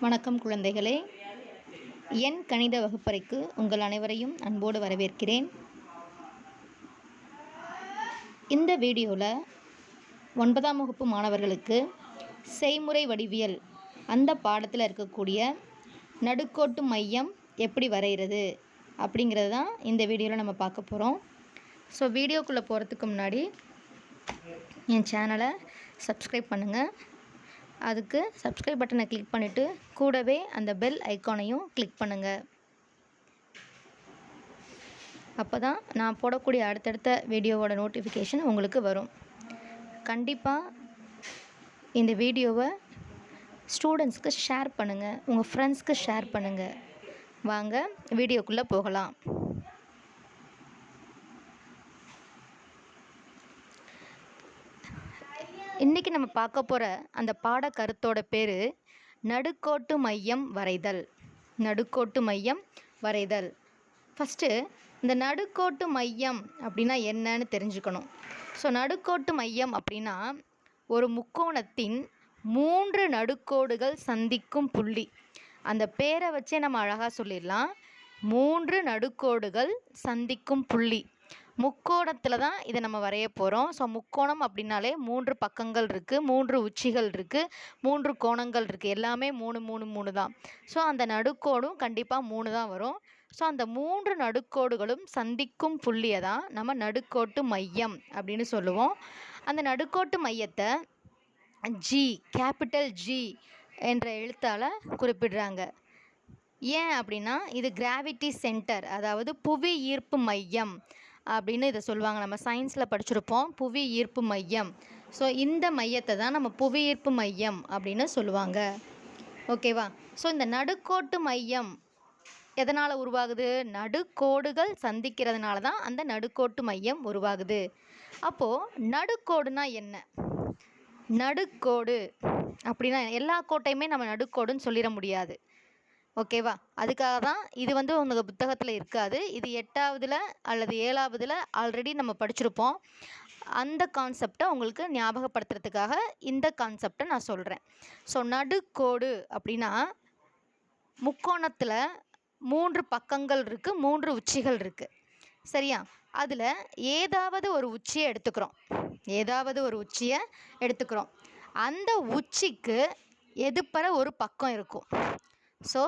வணக்கம் குழந்தைகளே. எண் கணித வகுப்பறைக்கு உங்கள் அனைவரையும் அன்போடு வரவேற்கிறேன். இந்த வீடியோவில் 9ஆம் வகுப்பு மாணவர்களுக்கு செய்முறை வடிவியல் அந்த பாடத்தில் இருக்கக்கூடிய நடுக்கோட்டு மையம் எப்படி வரைகிறது அப்படிங்கிறது தான் இந்த வீடியோவில் நம்ம பார்க்க போகிறோம். ஸோ வீடியோக்குள்ளே போகிறதுக்கு முன்னாடி என் சேனலை சப்ஸ்கிரைப் பண்ணுங்கள். அதுக்கு சப்ஸ்கிரைப் பட்டனை கிளிக் பண்ணிவிட்டு கூடவே அந்த பெல் ஐக்கானையும் கிளிக் பண்ணுங்கள். அப்போ தான் நான் போடக்கூடிய அடுத்தடுத்த வீடியோவோட நோட்டிஃபிகேஷன் உங்களுக்கு வரும். கண்டிப்பாக இந்த வீடியோவை ஸ்டூடெண்ட்ஸ்க்கு ஷேர் பண்ணுங்கள், உங்கள் ஃப்ரெண்ட்ஸ்க்கு ஷேர் பண்ணுங்கள். வாங்க வீடியோக்குள்ளே போகலாம். இன்றைக்கி நம்ம பார்க்க போகிற அந்த பாட கருத்தோட பேர் நடுக்கோட்டு மையம் வரைதல். நடுக்கோட்டு மையம் வரைதல். ஃபஸ்ட்டு இந்த நடுக்கோட்டு மையம் அப்படின்னா என்னன்னு தெரிஞ்சுக்கணும். ஸோ நடுக்கோட்டு மையம் அப்படின்னா ஒரு முக்கோணத்தின் 3 நடுக்கோடுகள் சந்திக்கும் புள்ளி. அந்த பேரை வச்சே நம்ம அழகாக சொல்லிடலாம். 3 நடுக்கோடுகள் சந்திக்கும் புள்ளி. முக்கோணத்தில் தான் இதை நம்ம வரைய போகிறோம். ஸோ முக்கோணம் அப்படின்னாலே 3 பக்கங்கள் இருக்குது, 3 உச்சிகள் இருக்குது, 3 கோணங்கள் இருக்குது. எல்லாமே 3 3 3 தான். ஸோ அந்த நடுக்கோடும் கண்டிப்பாக 3 தான் வரும். ஸோ அந்த 3 நடுக்கோடுகளும் சந்திக்கும் புள்ளியை தான் நம்ம நடுக்கோட்டு மையம் அப்படின்னு சொல்லுவோம். அந்த நடுக்கோட்டு மையத்தை ஜி, கேபிட்டல் ஜி என்ற எழுத்தால் குறிப்பிடுறாங்க. ஏன் அப்படின்னா இது கிராவிட்டி சென்டர், அதாவது புவி ஈர்ப்பு மையம் அப்படின்னு இதை சொல்லுவாங்க. நம்ம சயின்ஸில் படிச்சிருப்போம் புவி ஈர்ப்பு மையம். ஸோ இந்த மையத்தை தான் நம்ம புவி ஈர்ப்பு மையம் அப்படின்னு சொல்லுவாங்க. ஓகேவா? ஸோ இந்த நடுக்கோட்டு மையம் எதனால் உருவாகுது? நடுக்கோடுகள் சந்திக்கிறதுனால தான் அந்த நடுக்கோட்டு மையம் உருவாகுது. அப்போது நடுக்கோடுனா என்ன? நடுக்கோடு அப்படின்னா எல்லா கோட்டையுமே நம்ம நடுக்கோடுன்னு சொல்லிட முடியாது. ஓகேவா? அதுக்காக தான் இது உங்கள் புத்தகத்தில் இருக்காது. இது 8ஆவதுல அல்லது 7ஆவதுல ஆல்ரெடி நம்ம படிச்சிருப்போம். அந்த கான்செப்டை உங்களுக்கு ஞாபகப்படுத்துறதுக்காக இந்த கான்செப்டை நான் சொல்கிறேன். ஸோ நடுக்கோடு அப்படின்னா முக்கோணத்தில் 3 பக்கங்கள் இருக்குது, 3 உச்சிகள் இருக்குது. சரியா? அதில் ஏதாவது ஒரு உச்சியை எடுத்துக்கிறோம். அந்த உச்சிக்கு எதிர்பர ஒரு பக்கம் இருக்கும். ஸோ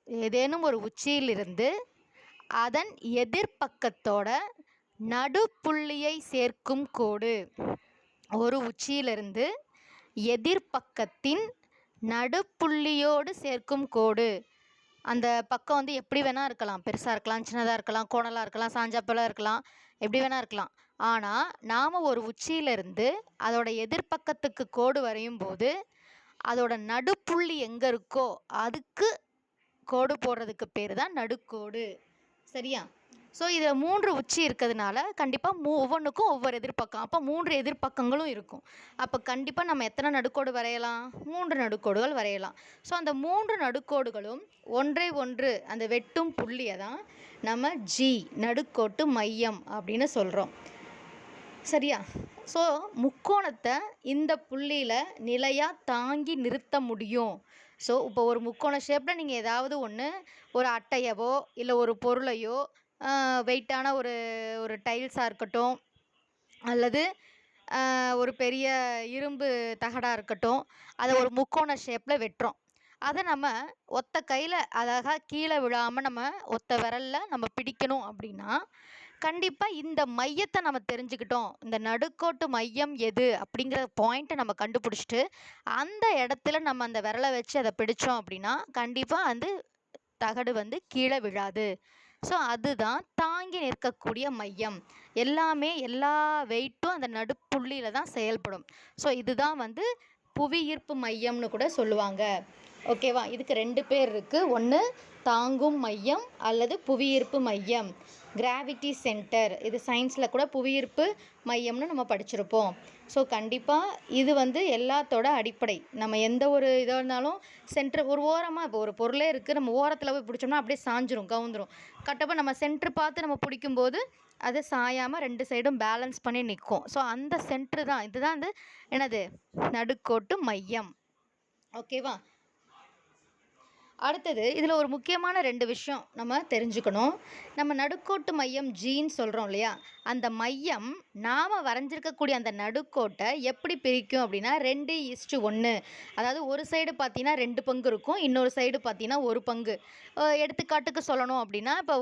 ஏதேனும் ஒரு உச்சியிலிருந்து அதன் எதிர்பக்கத்தோட நடுப்புள்ளியை சேர்க்கும் கோடு. ஒரு உச்சியிலிருந்து எதிர்பக்கத்தின் நடுப்புள்ளியோடு சேர்க்கும் கோடு. அந்த பக்கம் எப்படி வேணால் இருக்கலாம். பெருசாக இருக்கலாம், சின்னதாக இருக்கலாம், கோணலாக இருக்கலாம், சாஞ்சாப்பலாக இருக்கலாம், எப்படி வேணால் இருக்கலாம். ஆனால் நாம் ஒரு உச்சியிலிருந்து அதோட எதிர்பக்கத்துக்கு கோடு வரையும் போது அதோட நடுப்புள்ளி எங்கே இருக்கோ அதுக்கு கோடு போடுறதுக்கு பேர் தான் நடுக்கோடு. சரியா? ஸோ இதில் 3 உச்சி இருக்கிறதுனால கண்டிப்பாக ஒவ்வொன்றுக்கும் ஒவ்வொரு எதிர்பக்கம். அப்போ 3 எதிர்பக்கங்களும் இருக்கும். அப்போ கண்டிப்பாக நம்ம எத்தனை நடுக்கோடு வரையலாம்? 3 நடுக்கோடுகள் வரையலாம். ஸோ அந்த 3 நடுக்கோடுகளும் ஒன்றை ஒன்று அந்த வெட்டும் புள்ளியை தான் நம்ம ஜி, நடுக்கோட்டு மையம் அப்படின்னு சொல்கிறோம். சரியா? ஸோ முக்கோணத்தை இந்த புள்ளியில் நிலையாக தாங்கி நிறுத்த முடியும். ஸோ இப்போ ஒரு முக்கோண ஷேப்பில் நீங்கள் ஏதாவது ஒன்று, ஒரு அட்டையவோ இல்லை ஒரு பொருளையோ, வெயிட்டான ஒரு டைல்ஸாக இருக்கட்டும், அல்லது ஒரு பெரிய இரும்பு தகடாக இருக்கட்டும், அதை ஒரு முக்கோண ஷேப்பில் வெட்டுறோம். அதை நம்ம ஒத்த கையில் அழகாக கீழே விழாமல் நம்ம ஒத்த விரலில் நம்ம பிடிக்கணும் அப்படின்னா கண்டிப்பாக இந்த மையத்தை நம்ம தெரிஞ்சுக்கிட்டோம். இந்த நடுக்கோட்டு மையம் எது அப்படிங்கிற பாயிண்ட்டை நம்ம கண்டுபிடிச்சிட்டு அந்த இடத்துல நம்ம அந்த விரலை வச்சு அதை பிடிச்சோம் அப்படின்னா கண்டிப்பாக தகடு கீழே விழாது. ஸோ அதுதான் தாங்கி நிற்கக்கூடிய மையம். எல்லா வெயிட்டும் அந்த நடுப்புள்ளியில் தான் செயல்படும். ஸோ இதுதான் புவி ஈர்ப்பு மையம்னு கூட சொல்லுவாங்க. ஓகேவா? இதுக்கு 2 பேர் இருக்குது. ஒன்று தாங்கும் மையம் அல்லது புவியீர்ப்பு மையம், கிராவிட்டி சென்டர். இது சயின்ஸில் கூட புவியீர்ப்பு மையம்னு நம்ம படிச்சிருப்போம். ஸோ கண்டிப்பாக இது எல்லாத்தோட அடிப்படை. நம்ம எந்த ஒரு இதாக இருந்தாலும் சென்டர் ஒரு ஓரமாக, இப்போ ஒரு பொருளே இருக்குது, நம்ம ஓரத்தில் போய் பிடிச்சோம்னா அப்படியே சாஞ்சிரும், கவுந்துரும். கட்டப்போ நம்ம சென்ட்ரு பார்த்து நம்ம பிடிக்கும்போது அது சாயாமல் 2 சைடும் பேலன்ஸ் பண்ணி நிற்கும். ஸோ அந்த சென்ட்ரு தான், இதுதான் என்னது, நடுக்கோட்டு மையம். ஓகேவா? அடுத்தது இதில் ஒரு முக்கியமான 2 விஷயம் நம்ம தெரிஞ்சுக்கணும். நம்ம நடுக்கோட்டு மையம் ஜின்னு சொல்கிறோம் இல்லையா? அந்த மையம் நாம் வரைஞ்சிருக்கக்கூடிய அந்த நடுக்கோட்டை எப்படி பிரிக்கும் அப்படின்னா 2:1. அதாவது ஒரு சைடு பார்த்தீங்கன்னா 2 பங்கு இருக்கும், இன்னொரு சைடு பார்த்தீங்கன்னா 1 பங்கு. எடுத்துக்காட்டுக்கு சொல்லணும் அப்படின்னா இப்போ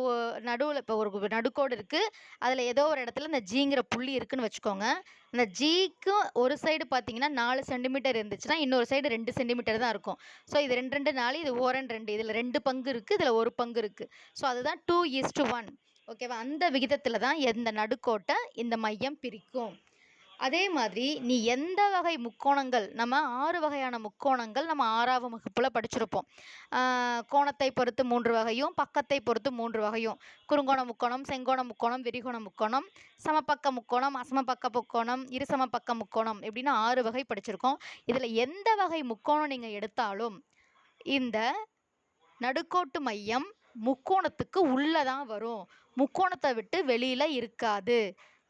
நடுவில் இப்போ ஒரு நடுக்கோடு இருக்குது, அதில் ஏதோ ஒரு இடத்துல இந்த ஜிங்கிற புள்ளி இருக்குன்னு வச்சுக்கோங்க. அந்த ஜிக்கு ஒரு சைடு பார்த்தீங்கன்னா 4 சென்டிமீட்டர் இருந்துச்சுன்னா இன்னொரு சைடு 2 சென்டிமீட்டர் தான் இருக்கும். ஸோ இது 2 2 4, இது 2 இதில் 2 பங்கு இருக்குது, இதில் 1 பங்கு இருக்குது. ஸோ அதுதான் 2:1. ஓகேவா? அந்த விகிதத்தில் தான் இந்த நடுக்கோட்டை இந்த மையம் பிரிக்கும். அதே மாதிரி நீ எந்த வகை முக்கோணங்கள், நம்ம 6 வகையான முக்கோணங்கள் நம்ம 6ஆம் வகுப்பில் படிச்சிருப்போம். கோணத்தை பொறுத்து 3 வகையும், பக்கத்தை பொறுத்து 3 வகையும், குறுங்கோண முக்கோணம், செங்கோண முக்கோணம், விரிகோண முக்கோணம், சமபக்க முக்கோணம், அசமபக்க முக்கோணம், இருசமபக்க முக்கோணம் இப்படின்னு 6 வகை படிச்சிருக்கோம். இதில் எந்த வகை முக்கோணம் நீங்கள் எடுத்தாலும் இந்த நடுக்கோட்டு மையம் முக்கோணத்துக்கு உள்ளே தான் வரும், முக்கோணத்தை விட்டு வெளியில் இருக்காது.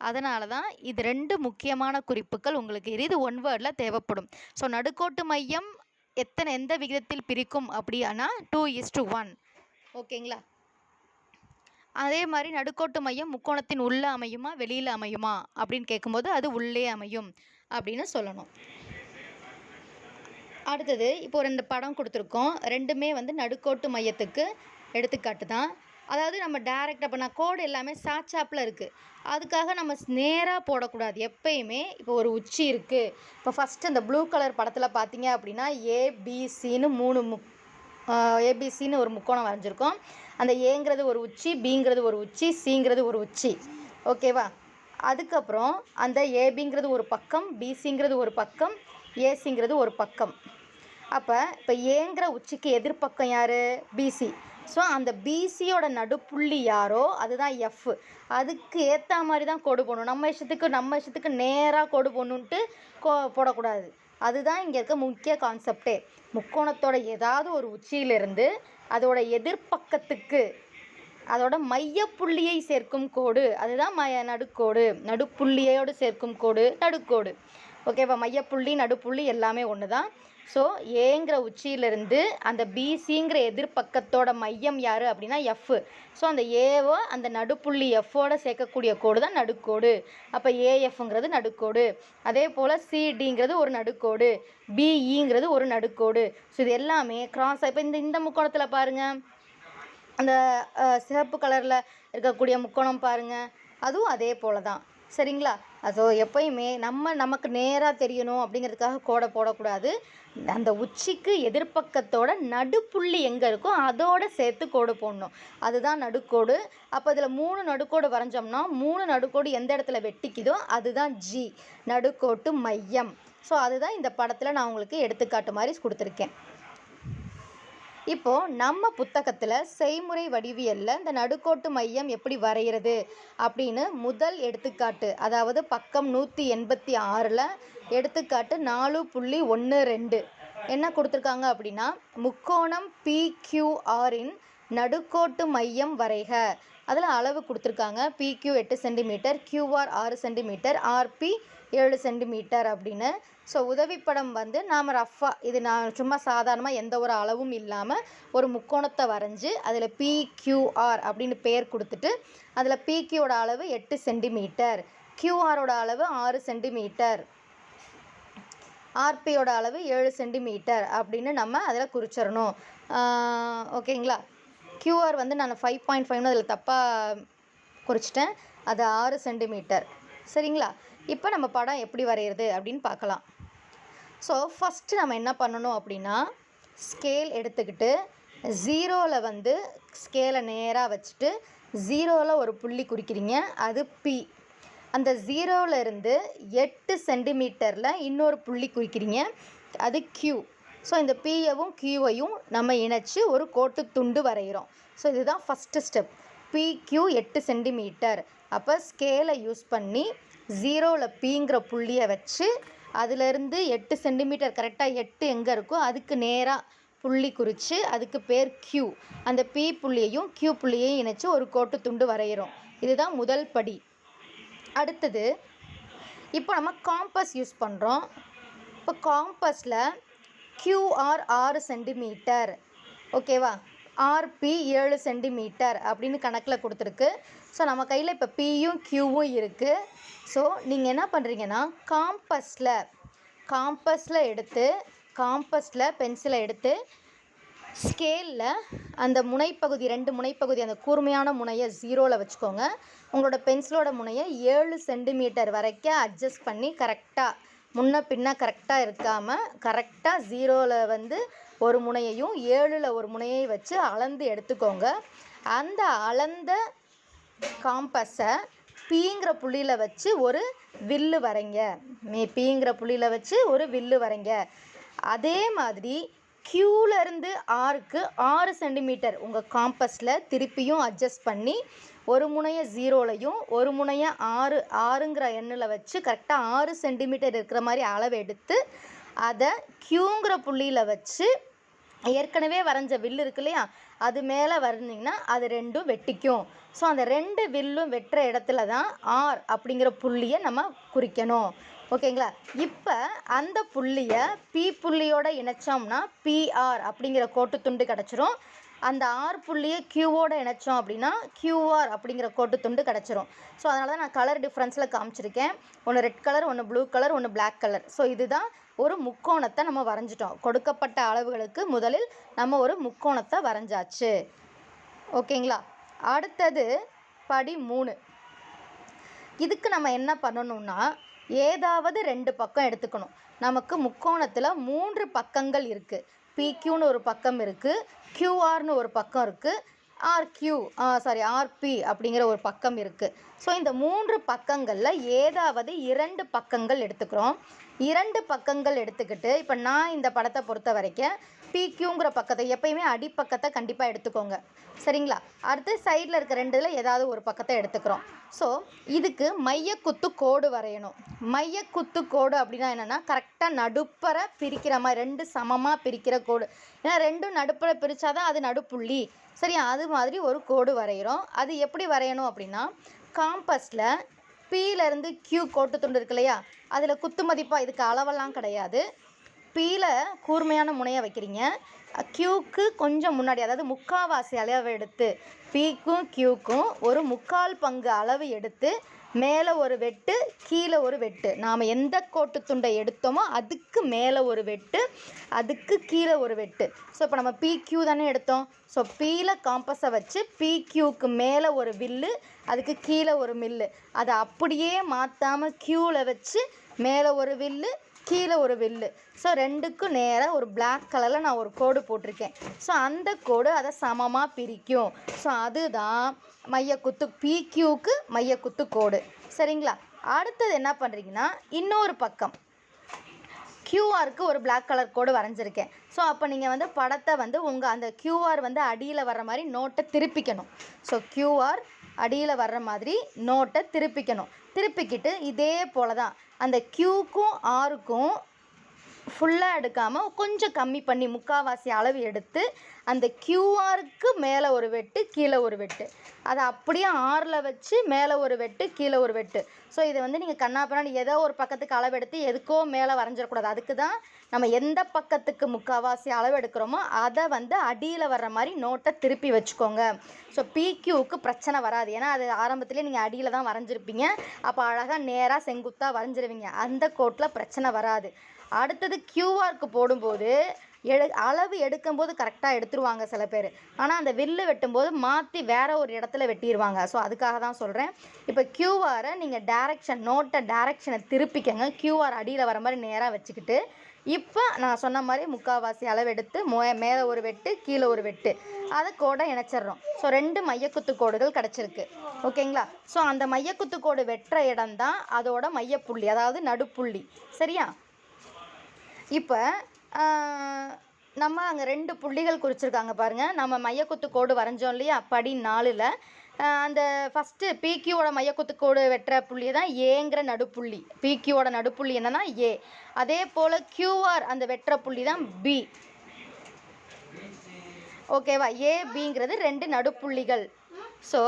அதனால தான் இது 2 முக்கியமான குறிப்புகள் உங்களுக்கு இது 1 வேர்டில் தேவைப்படும். ஸோ நடுக்கோட்டு மையம் எந்த விகிதத்தில் பிரிக்கும் அப்படின்னா 2:1. ஓகேங்களா? அதே மாதிரி நடுக்கோட்டு மையம் முக்கோணத்தின் உள்ளே அமையுமா வெளியில் அமையுமா அப்படின்னு கேட்கும்போது அது உள்ளே அமையும் அப்படின்னு சொல்லணும். அடுத்தது இப்போ 2 படம் கொடுத்துருக்கோம், 2மே வந்து நடுக்கோட்டு மையத்துக்கு எடுத்துக்காட்டு தான். அதாவது நம்ம டேரெக்டாக இப்போ நான் கோடு எல்லாமே சாச்சாப்பில் இருக்குது, அதுக்காக நம்ம நேராக போடக்கூடாது. எப்பயுமே இப்போ ஒரு உச்சி இருக்குது, இப்போ ஃபஸ்ட்டு இந்த ப்ளூ கலர் படத்தில் பார்த்தீங்க அப்படின்னா ஏபிசின்னு 3 ஏபிசின்னு ஒரு முக்கோணம் வரைஞ்சிருக்கோம். அந்த ஏங்கிறது ஒரு உச்சி, பிங்கிறது ஒரு உச்சி, சிங்கிறது ஒரு உச்சி. ஓகேவா? அதுக்கப்புறம் அந்த ஏபிங்கிறது ஒரு பக்கம், பிசிங்கிறது ஒரு பக்கம், ஏசிங்கிறது ஒரு பக்கம். அப்போ இப்போ ஏங்கிற உச்சிக்கு எதிர்பக்கம் யார்? பிசி. ஸோ அந்த பிசியோட நடுப்புள்ளி யாரோ அதுதான் எஃப். அதுக்கு ஏற்ற மாதிரி தான் கோடு போடணும். நம்ம இஷ்டத்துக்கு நேராக கோடு போடணுன்ட்டு போடக்கூடாது. அதுதான் இங்கே இருக்க முக்கிய கான்செப்டே. முக்கோணத்தோட ஏதாவது ஒரு உச்சியிலிருந்து அதோட எதிர்பக்கத்துக்கு அதோட மையப்புள்ளியை சேர்க்கும் கோடு அதுதான் நடுக்கோடு. நடுப்புள்ளியோடு சேர்க்கும் கோடு நடுக்கோடு. ஓகேவா? மையப்புள்ளி நடுப்புள்ளி எல்லாமே ஒன்று தான். ஸோ ஏங்கிற உச்சியிலிருந்து அந்த பிசிங்கிற எதிர்பக்கத்தோட மையம் யார் அப்படின்னா எஃப். ஸோ அந்த ஏவோ அந்த நடுப்புள்ளி எஃப்போட சேர்க்கக்கூடிய கோடு தான் நடுக்கோடு. அப்போ ஏஎஃப்ங்கிறது நடுக்கோடு. அதே போல் சிடிங்கிறது ஒரு நடுக்கோடு, பிஇங்கிறது ஒரு நடுக்கோடு. ஸோ இது எல்லாமே கிராஸ். இப்போ இந்த முக்கோணத்தில் பாருங்கள், அந்த சிவப்பு கலரில் இருக்கக்கூடிய முக்கோணம் பாருங்கள், அதுவும் அதே போல் தான். சரிங்களா? அதோ எப்பயுமே நமக்கு நேராக தெரியணும் அப்படிங்கிறதுக்காக கோடை போடக்கூடாது. அந்த உச்சிக்கு எதிர்பக்கத்தோட நடுப்புள்ளி எங்கே இருக்கோ அதோடு சேர்த்து கோடு போடணும், அதுதான் நடுக்கோடு. அப்போ இதில் 3 நடுக்கோடு வரைஞ்சோம்னா 3 நடுக்கோடு எந்த இடத்துல வெட்டிக்குதோ அதுதான் ஜி, நடுக்கோட்டு மையம். ஸோ அதுதான் இந்த படத்தில் நான் உங்களுக்கு எடுத்துக்காட்டு மாதிரி கொடுத்துருக்கேன். இப்போது நம்ம புத்தகத்தில் செய்முறை வடிவியலில் இந்த நடுக்கோட்டு மையம் எப்படி வரைகிறது அப்படின்னு முதல் எடுத்துக்காட்டு, அதாவது பக்கம் 186ல் எடுத்துக்காட்டு 4.12 என்ன கொடுத்துருக்காங்க அப்படின்னா, முக்கோணம் PQRஇன் நடுக்கோட்டு மையம் வரைக. அதில் அளவு கொடுத்துருக்காங்க, PQ 8 centimetre, QR 6 centimetre, RP 7 centimetre அப்படின்னு. ஸோ உதவிப்படம் வந்து நாம் ரஃப்பாக இது நான் சும்மா சாதாரணமாக எந்த ஒரு அளவும் இல்லாமல் ஒரு முக்கோணத்தை வரைஞ்சி அதில் PQR அப்படின்னு பேர் கொடுத்துட்டு அதில் PQவோட அளவு 8 சென்டிமீட்டர், QRோட அளவு 6 சென்டிமீட்டர், RPயோட அளவு 7 சென்டிமீட்டர் அப்படின்னு நம்ம அதில் குறிச்சிடணும். ஓகேங்களா? QR வந்து நான் 5.5ன்னு அதில் தப்பாக குறிச்சிட்டேன், அது 6 சென்டிமீட்டர். சரிங்களா? இப்போ நம்ம படம் எப்படி வரைகிறது அப்படின்னு பார்க்கலாம். ஸோ ஃபஸ்ட்டு நம்ம என்ன பண்ணணும் அப்படின்னா, ஸ்கேல் எடுத்துக்கிட்டு 0ல் வந்து ஸ்கேலை நேராக வச்சுட்டு 0ல் ஒரு புள்ளி குறிக்கிறீங்க, அது P. அந்த 0ல் இருந்து 8 சென்டிமீட்டரில் இன்னொரு புள்ளி குறிக்கிறீங்க, அது Q. ஸோ இந்த Pயவும் Qவையும் நம்ம இணைச்சி ஒரு கோட்டு துண்டு வரைகிறோம். ஸோ இதுதான் ஃபஸ்ட்டு ஸ்டெப். PQ 8 centimetre. அப்போ ஸ்கேலை யூஸ் பண்ணி 0ல் Pங்கிற புள்ளியை வச்சு அதிலிருந்து 8 சென்டிமீட்டர் கரெக்டாக 8 எங்கே இருக்கோ அதுக்கு நேராக புள்ளி குறித்து அதுக்கு பேர் Q. அந்த P புள்ளியையும் Q புள்ளியையும் இணைச்சி ஒரு கோட்டு துண்டு வரைகிறோம். இதுதான் முதல் படி. அடுத்தது இப்போ நம்ம காம்பஸ் யூஸ் பண்ணுறோம். இப்போ காம்பஸில் QR 6 சென்டிமீட்டர். ஓகேவா? ஆர்பி 7 சென்டிமீட்டர் அப்படின்னு கணக்கில் கொடுத்துருக்கு. ஸோ நம்ம கையில் இப்போ பியும் கியூவும் இருக்குது. ஸோ நீங்கள் என்ன பண்ணுறீங்கன்னா காம்பஸில் பென்சிலை எடுத்து ஸ்கேலில் அந்த முனைப்பகுதி 2 முனைப்பகுதி அந்த கூர்மையான முனையை 0ல் வச்சுக்கோங்க. உங்களோட பென்சிலோட முனையை 7 சென்டிமீட்டர் வரைக்கும் அட்ஜஸ்ட் பண்ணி கரெக்டாக முன்ன பின்ன கரெக்டாக இருக்காமல் கரெக்டாக 0ல் வந்து ஒரு முனையையும் 7ல் ஒரு முனையை வச்சு அளந்து எடுத்துக்கோங்க. அந்த அளந்த காம்பஸை பிங்கிற புள்ளியில் வச்சு ஒரு வில்லு வரைங்க. பிங்கிற புள்ளியில் வச்சு ஒரு வில்லு வரைங்க. அதே மாதிரி கியூலேருந்து ஆருக்கு 6 சென்டிமீட்டர் உங்கள் காம்பஸில் திருப்பியும் அட்ஜஸ்ட் பண்ணி ஒரு முனையை 0லையும் ஒரு முனையை 6ங்கிற எண்ணில் வச்சு கரெக்டாக 6 சென்டிமீட்டர் இருக்கிற மாதிரி அளவு எடுத்து அதை கியூங்கிற புள்ளியில் வச்சு ஏற்கனவே வரைஞ்ச வில்லு இருக்கு இல்லையா, அது மேலே வரைஞ்சிங்கன்னா அது ரெண்டும் வெட்டிக்கும். ஸோ அந்த 2 வில்லும் வெட்டுற இடத்துல தான் ஆர் அப்படிங்கிற புள்ளியை நம்ம குறிக்கணும். ஓகேங்களா? இப்போ அந்த புள்ளியை பி புள்ளியோட இணைச்சோம்னா பிஆர் அப்படிங்கிற கோட்டு துண்டு கிடச்சிரும். அந்த ஆர் புள்ளியை கியூவோட இணைச்சோம் அப்படின்னா கியூஆர் அப்படிங்கிற கோட்டு துண்டு கிடச்சிரும். ஸோ அதனால தான் நான் கலர் டிஃப்ரென்ஸில் காமிச்சிருக்கேன். ஒன்று ரெட் கலர், ஒன்று ப்ளூ கலர், ஒன்று பிளாக் கலர். ஸோ இதுதான் ஒரு முக்கோணத்தை நம்ம வரைஞ்சிட்டோம். கொடுக்கப்பட்ட அளவுகளுக்கு முதலில் நம்ம ஒரு முக்கோணத்தை வரைஞ்சாச்சு. ஓகேங்களா? அடுத்தது படி 3. இதுக்கு நம்ம என்ன பண்ணணும்னா ஏதாவது 2 பக்கம் எடுத்துக்கணும். நமக்கு முக்கோணத்தில் 3 பக்கங்கள் இருக்குது. பிக்யூன்னு ஒரு பக்கம் இருக்குது, கியூஆர்னு ஒரு பக்கம் இருக்குது, ஆர்பி அப்படிங்கிற ஒரு பக்கம் இருக்குது. ஸோ இந்த 3 பக்கங்களில் ஏதாவது 2 பக்கங்கள் எடுத்துக்கிறோம். 2 பக்கங்கள் எடுத்துக்கிட்டு இப்போ நான் இந்த படத்தை பொறுத்த வரைக்கும் பிக்யூங்கிற பக்கத்தை எப்பயுமே அடிப்பக்கத்தை கண்டிப்பாக எடுத்துக்கோங்க. சரிங்களா? அடுத்து சைடில் இருக்க 2 ஏதாவது ஒரு பக்கத்தை எடுத்துக்கிறோம். ஸோ இதுக்கு மையக்குத்து கோடு வரையணும். மையக்குத்து கோடு அப்படின்னா என்னென்னா கரெக்டாக நடுப்பற பிரிக்கிற மாதிரி 2 சமமாக பிரிக்கிற கோடு. ஏன்னா 2 நடுப்பற பிரித்தாதான் அது நடுப்புள்ளி. சரியா? அது மாதிரி ஒரு கோடு வரைகிறோம். அது எப்படி வரையணும் அப்படின்னா காம்பஸில் பியிலேருந்து கியூ கோட்டு துண்டு இருக்கு இல்லையா, அதில் குத்து மதிப்பாக இதுக்கு அளவெல்லாம் கிடையாது. பியில் கூர்மையான முனையை வைக்கிறீங்க, கியூக்கு கொஞ்சம் முன்னாடி அதாவது முக்கால்வாசி அளவு எடுத்து பிக்கும் கியூக்கும் ஒரு 1/4 பங்கு அளவு எடுத்து மேலே ஒரு வெட்டு கீழே ஒரு வெட்டு. நாம் எந்த கோட்டு துண்டை எடுத்தோமோ அதுக்கு மேலே ஒரு வெட்டு அதுக்கு கீழே ஒரு வெட்டு. ஸோ இப்போ நம்ம பிக்யூ தானே எடுத்தோம். ஸோ பியில் காம்பஸை வச்சு பிக்யூக்கு மேலே ஒரு வில்லு அதுக்கு கீழே ஒரு மில்லு, அதை அப்படியே மாற்றாமல் கியூவில் வச்சு மேலே ஒரு வில்லு கீழே ஒரு வில்லு. ஸோ 2க்கும் நேராக ஒரு பிளாக் கலரில் நான் ஒரு கோடு போட்டிருக்கேன். ஸோ அந்த கோடு அதை சமமாக பிரிக்கும். ஸோ அதுதான் மையக்குத்து, பிக்யூக்கு மையக்குத்து கோடு. சரிங்களா? அடுத்தது என்ன பண்ணுறீங்கன்னா இன்னொரு பக்கம் கியூஆருக்கு ஒரு பிளாக் கலர் கோடு வரைஞ்சிருக்கேன். ஸோ அப்போ நீங்கள் வந்து படத்தை வந்து உங்கள் அந்த கியூஆர் வந்து அடியில் வர்ற மாதிரி நோட்டை திருப்பிக்கணும். ஸோ கியூஆர் அடியில் வர்ற மாதிரி நோட்டை திருப்பிக்கணும். திருப்பிக்கிட்டு இதே போல் தான் அந்த கியூக்கும் ஆருக்கும் ஃபுல்லாக எடுக்காமல் கொஞ்சம் கம்மி பண்ணி முக்கால்வாசி அளவு எடுத்து அந்த கியூஆருக்கு மேலே ஒரு வெட்டு கீழே ஒரு வெட்டு, அதை அப்படியே ஆரில் வச்சு மேலே ஒரு வெட்டு கீழே ஒரு வெட்டு. ஸோ இதை வந்து நீங்கள் கண்ணாப்பினாடி ஏதோ ஒரு பக்கத்துக்கு அளவு எடுத்து எதுக்கோ மேலே வரைஞ்சிடக்கூடாது. அதுக்கு தான் நம்ம எந்த பக்கத்துக்கு முக்கால்வாசி அளவு எடுக்கிறோமோ அதை வந்து அடியில் வர்ற மாதிரி நோட்டை திருப்பி வச்சுக்கோங்க. ஸோ பிக்யூவுக்கு பிரச்சனை வராது. ஏன்னா அது ஆரம்பத்துலேயே நீங்கள் அடியில் தான் வரைஞ்சிருப்பீங்க. அப்போ அழகாக நேராக செங்குத்தாக வரைஞ்சிருவீங்க. அந்த கோட்டில் பிரச்சனை வராது. அடுத்தது கியூஆருக்கு போடும்போது அளவு எடுக்கும்போது கரெக்டாக எடுத்துருவாங்க சில பேர். ஆனால் அந்த வில்லு வெட்டும்போது மாற்றி வேறு ஒரு இடத்துல வெட்டிடுவாங்க. ஸோ அதுக்காக தான் சொல்கிறேன். இப்போ கியூஆரை நீங்கள் நோட்டை டைரக்ஷனை திருப்பிக்கங்க. கியூஆர் அடியில் வர மாதிரி நேராக வச்சுக்கிட்டு இப்போ நான் சொன்ன மாதிரி முக்கால்வாசி அளவு எடுத்து மேலே ஒரு வெட்டு கீழே ஒரு வெட்டு அதை கோடை இணைச்சிட்றோம். ஸோ 2 மையக்குத்து கோடுகள் கிடச்சிருக்கு. ஓகேங்களா? ஸோ அந்த மையக்குத்து கோடு வெட்டுற இடம் தான் அதோட மையப்புள்ளி, அதாவது நடுப்புள்ளி. சரியா? இப்போ நம்ம அங்கே 2 புள்ளிகள் குறிச்சிருக்காங்க பாருங்கள். நம்ம மையக்குத்து கோடு வரைஞ்சோம் இல்லையா படி 4ல், அந்த ஃபஸ்ட்டு பிக்யூவோட மையக்குத்து கோடு வெட்டுற புள்ளி தான் ஏங்கிற நடுப்புள்ளி. பிக்யூவோட நடுப்புள்ளி என்னன்னா ஏ. அதே போல் கியூஆர் அந்த வெட்டுற புள்ளி தான் பி. ஓகேவா? ஏபிங்கிறது 2 நடுப்புள்ளிகள். ஸோ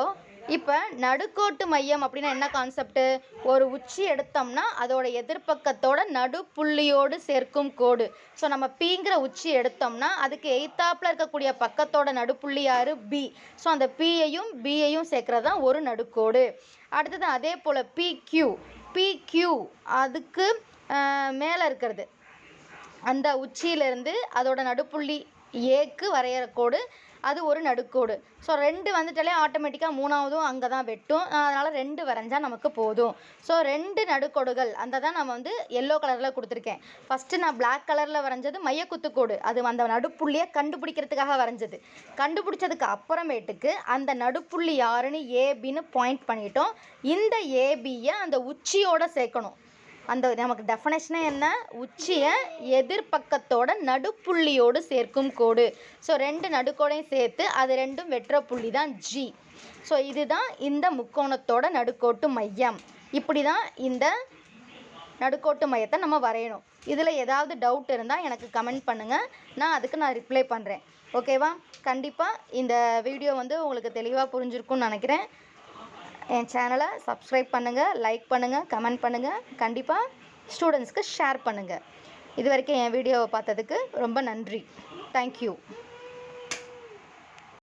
இப்போ நடுக்கோட்டு மையம் அப்படின்னா என்ன கான்செப்ட்? ஒரு உச்சி எடுத்தோம்னா அதோட எதிர்பக்கத்தோட நடுப்புள்ளியோடு சேர்க்கும் கோடு. ஸோ நம்ம பிங்கிற உச்சி எடுத்தோம்னா அதுக்கு எய்த்தாப்பில் இருக்கக்கூடிய பக்கத்தோட நடுப்புள்ளி யார்? பி. ஸோ அந்த பியையும் பியையும் சேர்க்கறது தான் ஒரு நடுக்கோடு. அடுத்தது அதே போல் பிக்யூ அதுக்கு மேலே இருக்கிறது அந்த உச்சியிலேருந்து அதோட நடுப்புள்ளி ஏக்கு வரைகிற கோடு, அது ஒரு நடுக்கோடு. ஸோ 2 வந்துட்டாலே ஆட்டோமேட்டிக்காக 3ஆவதும் அங்கே தான் வெட்டும். அதனால் 2 வரைஞ்சால் நமக்கு போதும். ஸோ 2 நடுக்கோடுகள் அந்த தான் நம்ம வந்து எல்லோ கலரில் கொடுத்துருக்கேன். ஃபஸ்ட்டு நான் பிளாக் கலரில் வரைஞ்சது மையக்குத்துக்கோடு. அது அந்த நடுப்புள்ளியை கண்டுபிடிக்கிறதுக்காக வரைஞ்சது. கண்டுபிடிச்சதுக்கு அப்புறமேட்டுக்கு அந்த நடுப்புள்ளி யாருன்னு ஏபின்னு பாயிண்ட் பண்ணிட்டோம். இந்த ஏபியை அந்த உச்சியோடு சேர்க்கணும். அந்த நமக்கு டெஃபனேஷனே என்ன? உச்சியை எதிர்பக்கத்தோட நடுப்புள்ளியோடு சேர்க்கும் கோடு. ஸோ 2 நடுக்கோடையும் சேர்த்து அது 2ம் வெட்டுற புள்ளி தான் ஜி. ஸோ இதுதான் இந்த முக்கோணத்தோட நடுக்கோட்டு மையம். இப்படி தான் இந்த நடுக்கோட்டு மையத்தை நம்ம வரையணும். இதில் ஏதாவது டவுட் இருந்தால் எனக்கு கமெண்ட் பண்ணுங்கள், நான் ரிப்ளை பண்ணுறேன். ஓகேவா? கண்டிப்பாக இந்த வீடியோ வந்து உங்களுக்கு தெளிவாக புரிஞ்சிருக்கும்னு நினைக்கிறேன். என் சேனலை சப்ஸ்கிரைப் பண்ணுங்கள், லைக் பண்ணுங்கள், கமெண்ட் பண்ணுங்கள். கண்டிப்பாக ஸ்டூடெண்ட்ஸ்க்கு ஷேர் பண்ணுங்கள். இது வரைக்கும் என் வீடியோவை பார்த்ததுக்கு ரொம்ப நன்றி. தேங்க்யூ.